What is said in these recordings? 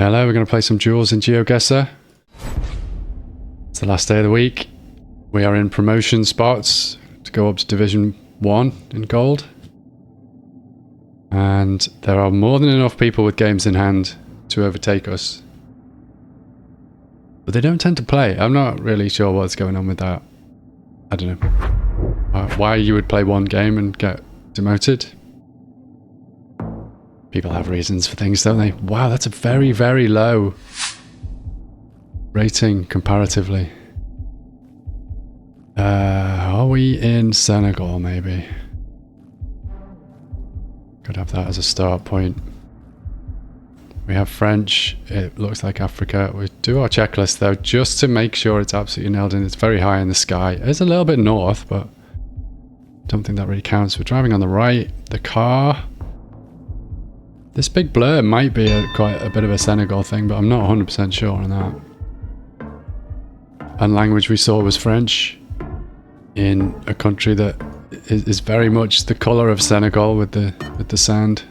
Hello, we're going to play some duels in GeoGuessr. It's the last day of the week. We are in promotion spots to go up to Division 1 in gold. And there are more than enough people with games in hand to overtake us. But they don't tend to play. I'm not really sure what's going on with that. I don't know. Why you would play one game and get demoted. People have reasons for things, don't they? Wow, that's a very, very low rating comparatively. Are we in Senegal, maybe? Could have that as a start point. We have French. It looks like Africa. We do our checklist, though, just to make sure it's absolutely nailed in. It's very high in the sky. It's a little bit north, but I don't think that really counts. We're driving on the right. The car... This big blur might be quite a bit of a Senegal thing, but I'm not 100% sure on that. And language we saw was French in a country that is very much the colour of Senegal with the sand.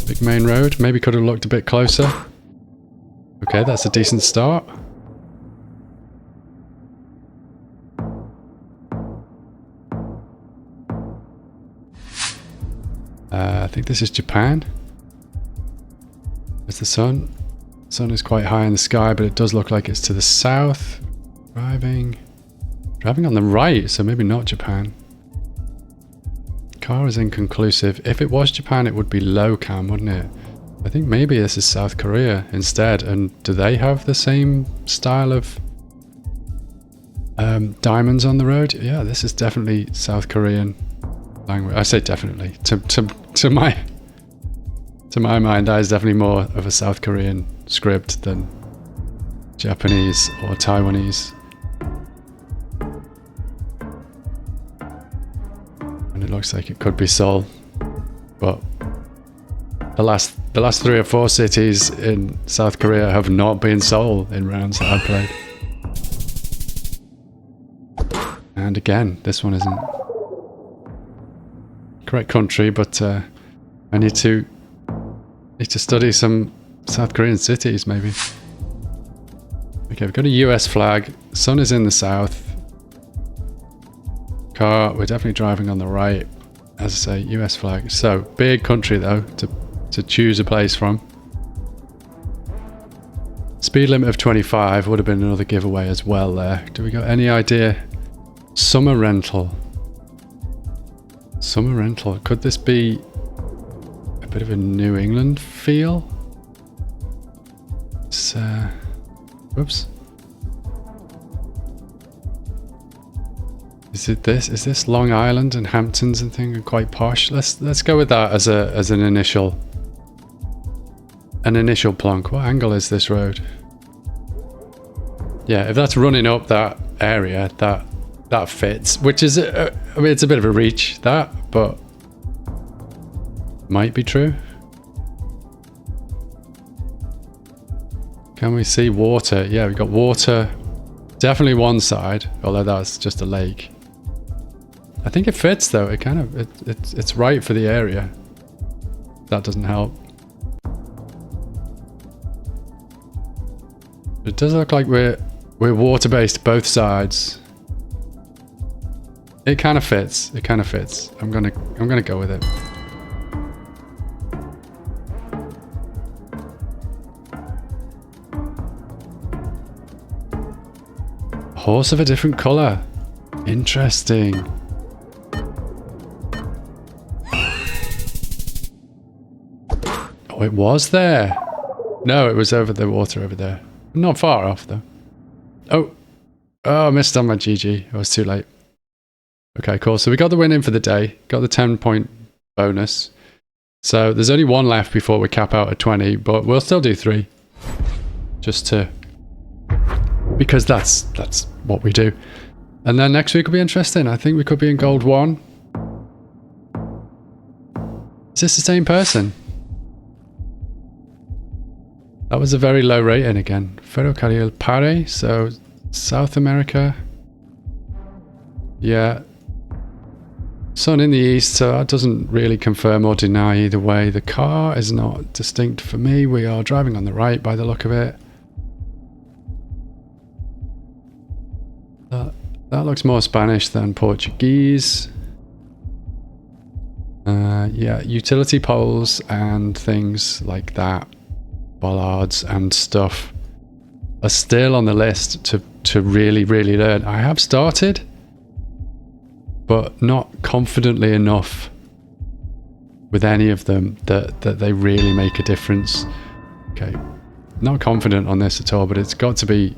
Big main road. Maybe could have looked a bit closer. Okay, that's a decent start. I think this is Japan. There's the sun. The sun is quite high in the sky, but it does look like it's to the south. Driving on the right, so maybe not Japan. Car is inconclusive. If it was Japan, it would be low cam, wouldn't it? I think maybe this is South Korea instead. And do they have the same style of diamonds on the road? Yeah, this is definitely South Korean language. I say definitely. To my mind, that is definitely more of a South Korean script than Japanese or Taiwanese. And it looks like it could be Seoul, but the last 3 or 4 cities in South Korea have not been Seoul in rounds that I've played. And again, this one isn't. Correct country, but I need to study some South Korean cities, maybe. Okay, we've got a US flag. Sun is in the south. Car, we're definitely driving on the right. As I say, US flag. So, big country though, to choose a place from. Speed limit of 25 would have been another giveaway as well there. Do we got any idea? Summer rental. Summer rental. Could this be a bit of a New England feel? It's, whoops. Is it this? Is this Long Island and Hamptons and thing and quite posh? Let's go with that as an initial plonk. What angle is this road? Yeah, if that's running up that area, that fits, which is, I mean, it's a bit of a reach, that, but might be true. Can we see water? Yeah, we've got water, definitely one side, although that's just a lake. I think it fits though, it kind of, it's right for the area. That doesn't help. It does look like we're water-based both sides. It kind of fits. It kind of fits. I'm gonna go with it. Horse of a different color. Interesting. Oh, it was there. No, it was over the water over there. Not far off though. Oh, I missed on my GG. I was too late. Okay, cool. So we got the win in for the day. Got the 10-point bonus. So there's only one left before we cap out at 20, but we'll still do 3. Just to... Because that's what we do. And then next week will be interesting. I think we could be in gold 1. Is this the same person? That was a very low rating again. Ferrocarril Pare, so South America. Yeah. Sun in the east, so that doesn't really confirm or deny either way. The car is not distinct for me. We are driving on the right by the look of it. That looks more Spanish than Portuguese. Yeah, utility poles and things like that, bollards and stuff, are still on the list to really, really learn. I have started, but not confidently enough with any of them that they really make a difference. Okay, not confident on this at all, but it's got to be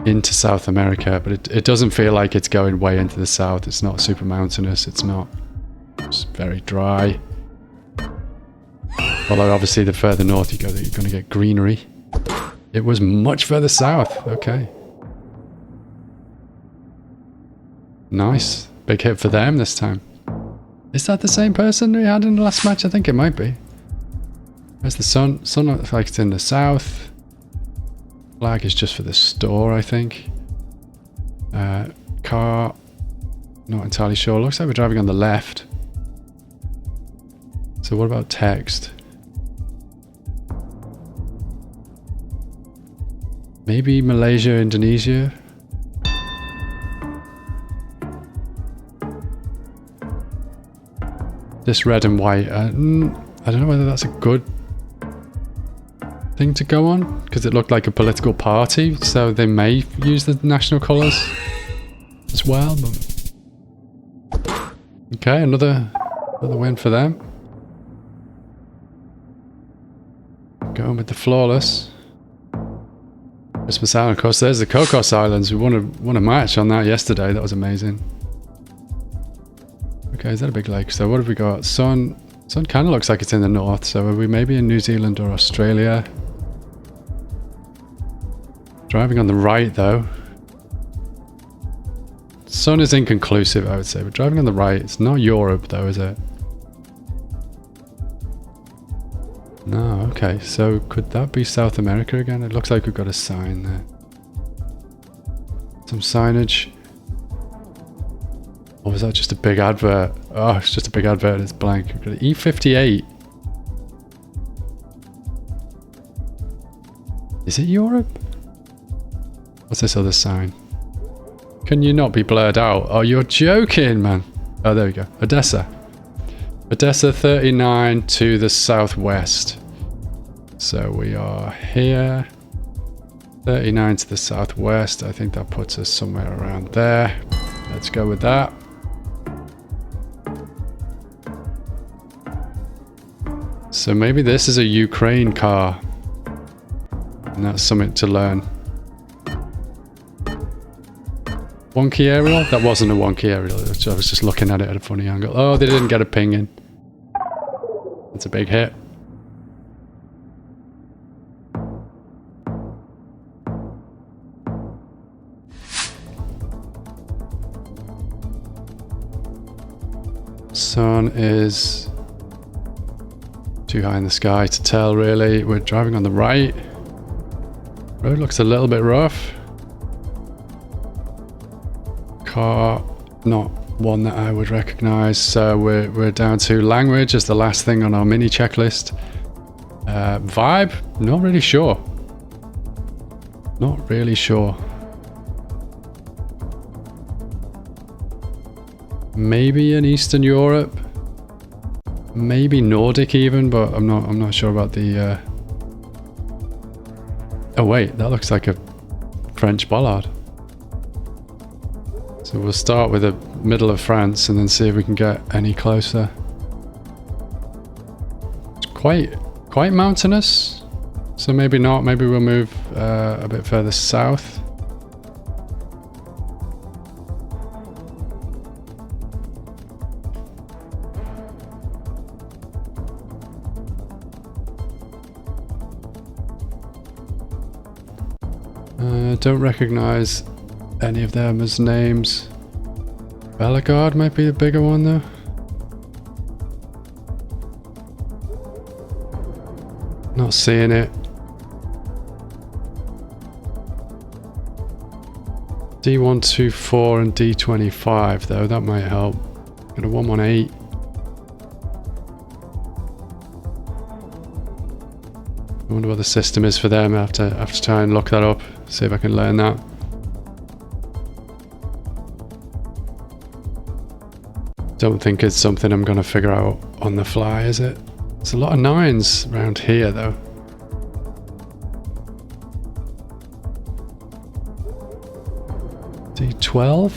into South America, but it doesn't feel like it's going way into the south. It's not super mountainous, it's not. It's very dry. Although obviously the further north you go, you're going to get greenery. It was much further south. Okay. Nice. Big hit for them this time. Is that the same person we had in the last match? I think it might be. Where's the sun? Sun looks like it's in the south. Flag is just for the store, I think. Car. Not entirely sure. Looks like we're driving on the left. So what about text? Maybe Malaysia, Indonesia? This red and white. I don't know whether that's a good thing to go on, because it looked like a political party, so they may use the national colours as well. But okay, another win for them. Going with the flawless. Christmas Island, of course, there's the Cocos Islands. We won a match on that yesterday. That was amazing. Okay, is that a big lake? So what have we got? Sun kind of looks like it's in the north. So are we maybe in New Zealand or Australia? Driving on the right, though. Sun is inconclusive, I would say. We're driving on the right. It's not Europe, though, is it? No, okay. So could that be South America again? It looks like we've got a sign there. Some signage. Or was that just a big advert? Oh, it's just a big advert. It's blank. We've got an E58. Is it Europe? What's this other sign? Can you not be blurred out? Oh, you're joking, man. Oh, there we go. Odessa. Odessa 39 to the southwest. So we are here. 39 to the southwest. I think that puts us somewhere around there. Let's go with that. So maybe this is a Ukraine car. And that's something to learn. Wonky aerial? That wasn't a wonky aerial. I was just looking at it at a funny angle. Oh, they didn't get a ping in. That's a big hit. Sun is too high in the sky to tell, really. We're driving on the right. Road looks a little bit rough. Car, not one that I would recognize. So we're down to language as the last thing on our mini checklist. Vibe, not really sure. Not really sure. Maybe in Eastern Europe, maybe Nordic even, but I'm not sure about the. Oh wait, that looks like a French bollard. So we'll start with the middle of France and then see if we can get any closer. It's quite mountainous, so maybe not. Maybe we'll move a bit further south. Don't recognize any of them as names. Bellegarde might be the bigger one though. Not seeing it. D124 and D25 though, that might help. Got a 118. I wonder what the system is for them. I have to try and look that up. See if I can learn that. Don't think it's something I'm going to figure out on the fly, is it? There's a lot of 9s around here, though. D12?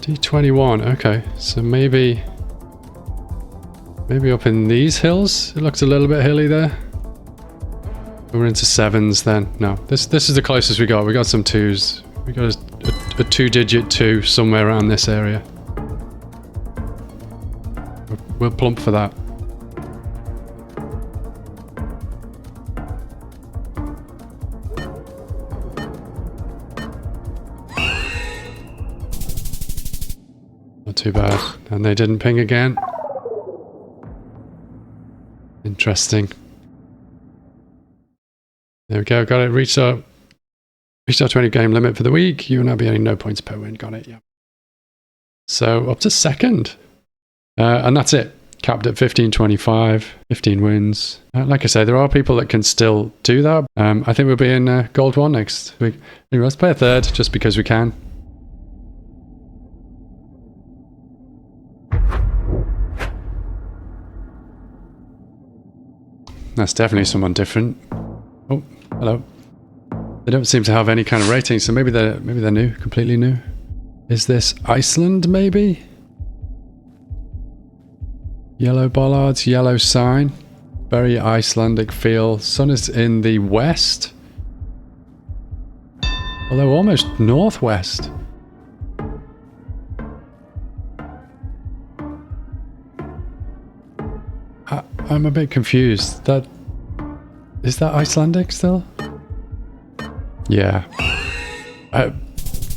D21, okay. So maybe up in these hills? It looks a little bit hilly there. We're into 7s then. No, this is the closest we got. We got some 2s. We got a 2-digit 2 somewhere around this area. We'll plump for that. Not too bad. And they didn't ping again. Interesting. There we go, got it. Reached our 20 game limit for the week. You will now be earning no points per win. Got it, yeah. So up to 2nd. And that's it. Capped at 15.25, 15 wins. Like I say, there are people that can still do that. I think we'll be in Gold 1 next week. Anyway, let's play a 3rd just because we can. That's definitely someone different. Oh, hello. They don't seem to have any kind of rating, so maybe they're new, completely new. Is this Iceland, maybe? Yellow bollards, yellow sign. Very Icelandic feel. Sun is in the west. Although almost northwest. I'm a bit confused. Is that Icelandic still? Yeah.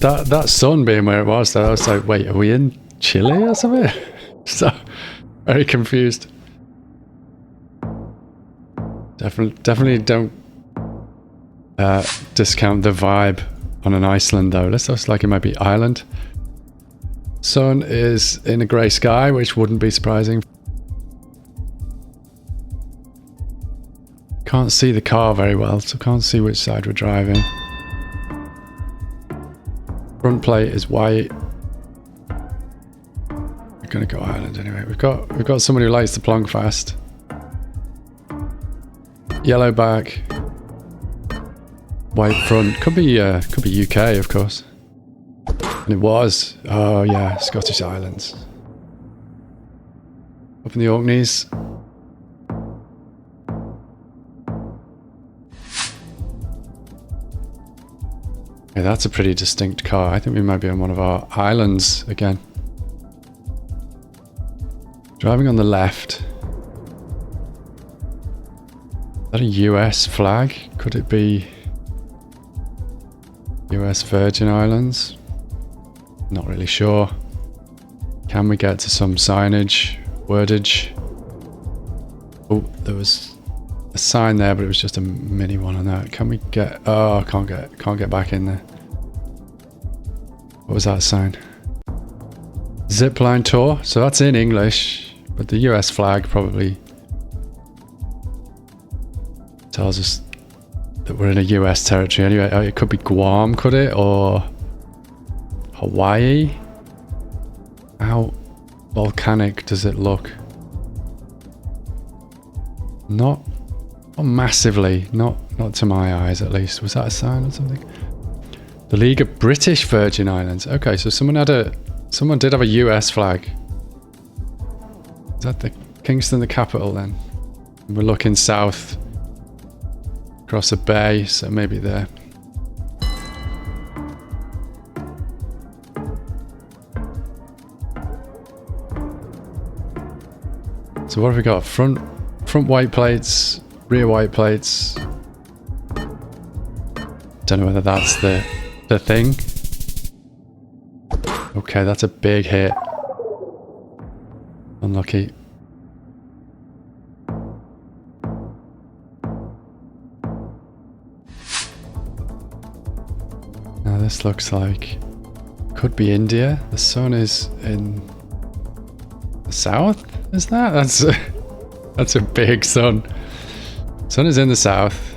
That sun being where it was, though, I was like, wait, are we in Chile or something? So, very confused. Definitely don't discount the vibe on an Iceland, though. This looks like it might be Ireland. Sun is in a grey sky, which wouldn't be surprising. Can't see the car very well, so can't see which side we're driving. Front plate is white. We're gonna go Ireland anyway. We've got someone who likes to plonk fast. Yellow back. White front. Could be UK, of course. And it was. Oh yeah, Scottish Islands. Up in the Orkneys. Yeah, that's a pretty distinct car. I think we might be on one of our islands again. Driving on the left. Is that a US flag? Could it be US Virgin Islands? Not really sure. Can we get to some signage, wordage? Oh, there was a sign there, but it was just a mini one on that. Can we get... Oh, I can't get back in there. What was that sign? Zipline tour. So that's in English, but the US flag probably tells us that we're in a US territory anyway. Oh, it could be Guam, could it? Or Hawaii? How volcanic does it look? Not massively, not to my eyes at least. Was that a sign or something? The League of British Virgin Islands. Okay, so someone did have a US flag. Is that the Kingston, the capital then? We're looking south across a bay, so maybe there. So what have we got? Front white plates, rear white plates. Don't know whether that's the thing. Okay, that's a big hit. Unlucky. this looks like could be India. The sun is in the south. Is that? That's a big sun. Sun is in the south.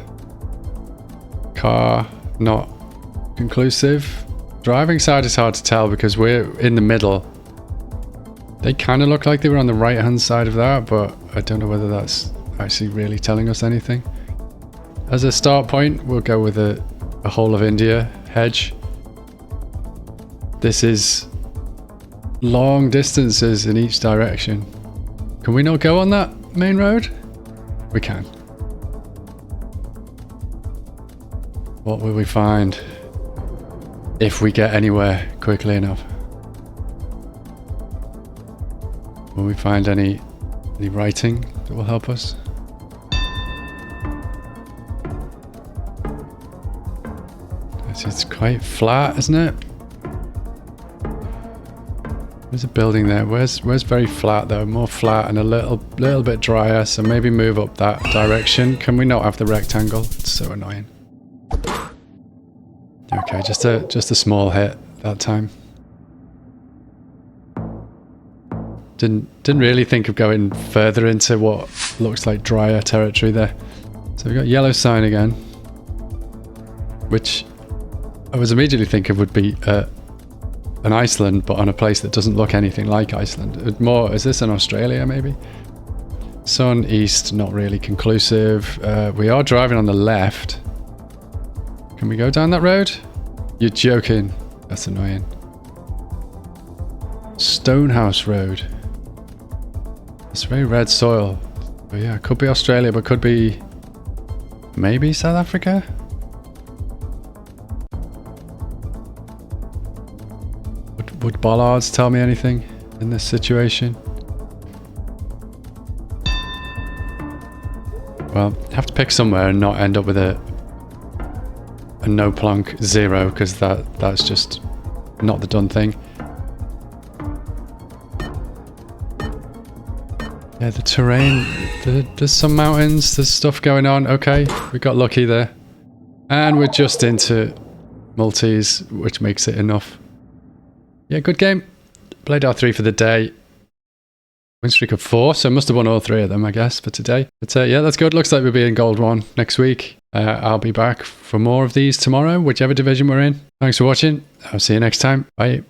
Car not conclusive. Driving side is hard to tell because we're in the middle. They kind of look like they were on the right hand side of that, but I don't know whether that's actually really telling us anything. As a start point, we'll go with a whole of India hedge. This is long distances in each direction. Can we not go on that main road? We can. What will we find if we get anywhere quickly enough? Will we find any writing that will help us? It's quite flat, isn't it? There's a building there. Where's very flat though? More flat and a little bit drier. So maybe move up that direction. Can we not have the rectangle? It's so annoying. Okay, just a small hit that time. Didn't really think of going further into what looks like drier territory there. So we've got yellow sign again, which I was immediately thinking would be an Iceland, but on a place that doesn't look anything like Iceland. More, is this in Australia maybe? Sun east, not really conclusive. We are driving on the left. Can we go down that road? You're joking. That's annoying. Stonehouse Road. It's very red soil. But yeah, it could be Australia, but could be maybe South Africa? Would bollards tell me anything in this situation? Well, have to pick somewhere and not end up with a no plonk 0, because that's just not the done thing. Yeah, the terrain, there's some mountains, there's stuff going on. Okay, we got lucky there. And we're just into multis, which makes it enough. Yeah, good game. Played our 3 for the day. Win streak of 4, so must have won all 3 of them, I guess, for today. But yeah, that's good. Looks like we'll be in Gold 1 next week. I'll be back for more of these tomorrow, whichever division we're in. Thanks for watching. I'll see you next time. Bye.